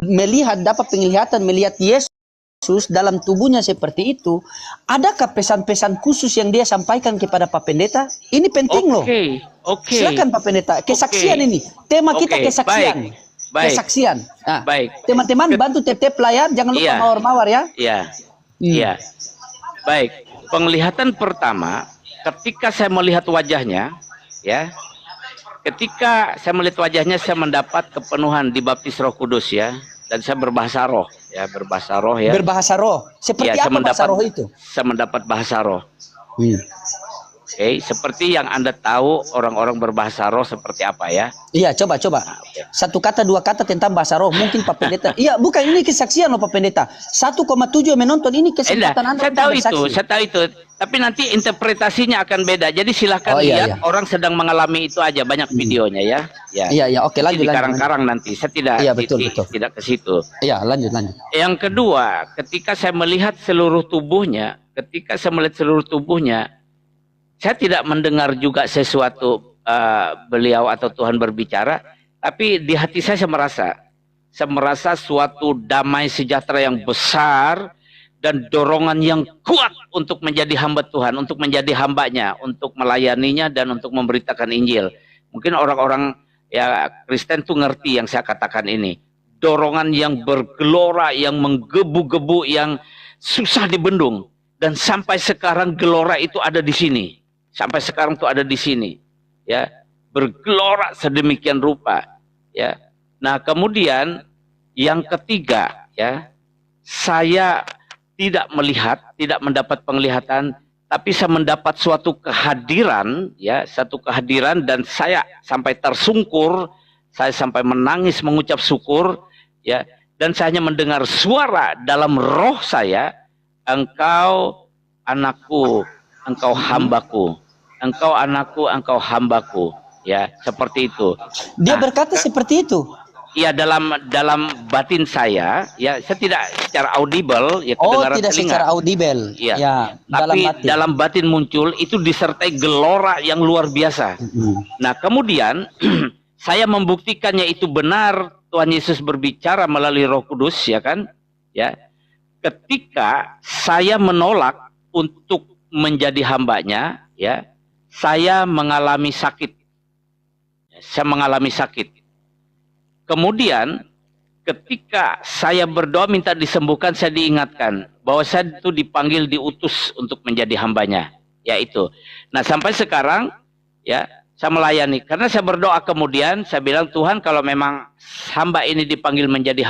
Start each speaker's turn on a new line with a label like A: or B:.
A: melihat, dapat penglihatan, melihat Yesus dalam tubuhnya seperti itu, adakah pesan-pesan khusus yang dia sampaikan kepada Pak Pendeta? Ini penting loh. Silakan Pak Pendeta, kesaksian ini. Tema kita kesaksian.
B: Baik.
A: Kesaksian. Nah,
B: Baik.
A: teman-teman bantu tap layar, jangan lupa mawar-mawar ya.
B: Iya. Baik. Penglihatan pertama, ketika saya melihat wajahnya, ya. Ketika saya melihat wajahnya, saya mendapat kepenuhan dibaptis Roh Kudus ya, dan saya berbahasa roh ya, berbahasa roh ya.
A: Berbahasa roh. Seperti apa bahasa roh itu?
B: Saya mendapat bahasa roh. Oke, seperti yang Anda tahu orang-orang berbahasa roh seperti apa ya? Iya, coba.
A: Nah, satu kata, dua kata tentang bahasa roh. Mungkin Pak Pendeta. Iya, bukan ini kesaksian loh Pak Pendeta. 1,7 menonton ini kesempatan Anda.
B: Saya tahu itu. Tapi nanti interpretasinya akan beda. Jadi silahkan lihat orang sedang mengalami itu aja, banyak videonya ya.
A: Iya, oke, lanjut.
B: Di karang-karang nanti. Saya tidak ke situ.
A: Iya, lanjut.
B: Yang kedua, ketika saya melihat seluruh tubuhnya, saya tidak mendengar juga sesuatu beliau atau Tuhan berbicara, tapi di hati saya merasa suatu damai sejahtera yang besar dan dorongan yang kuat untuk menjadi hamba Tuhan, untuk menjadi hambanya, untuk melayaninya dan untuk memberitakan Injil. Mungkin orang-orang ya Kristen tuh ngerti yang saya katakan ini. Dorongan yang bergelora, yang menggebu-gebu, yang susah dibendung. Dan sampai sekarang gelora itu ada di sini. Ya, bergelora sedemikian rupa, ya. Nah, kemudian yang ketiga, ya, saya tidak melihat, tidak mendapat penglihatan, tapi saya mendapat suatu kehadiran, ya, satu kehadiran, dan saya sampai tersungkur, saya sampai menangis mengucap syukur, ya, dan saya hanya mendengar suara dalam roh saya, engkau anakku, engkau hambaku. Engkau anakku, engkau hambaku, ya, seperti itu.
A: Dia berkata seperti itu.
B: Iya, dalam batin saya, ya, saya tidak secara audible, ya, kedengaran
A: tidak
B: telinga.
A: Secara audible.
B: Ya, tapi dalam batin muncul itu disertai gelora yang luar biasa. Nah, kemudian saya membuktikannya itu benar, Tuhan Yesus berbicara melalui Roh Kudus, ya kan? Ya. Ketika saya menolak untuk menjadi hambanya, ya, saya mengalami sakit. Kemudian ketika saya berdoa minta disembuhkan, saya diingatkan bahwa saya itu dipanggil, diutus untuk menjadi hambanya. Ya itu. Nah, sampai sekarang ya saya melayani. Karena saya berdoa kemudian saya bilang, Tuhan, kalau memang hamba ini dipanggil menjadi hamba,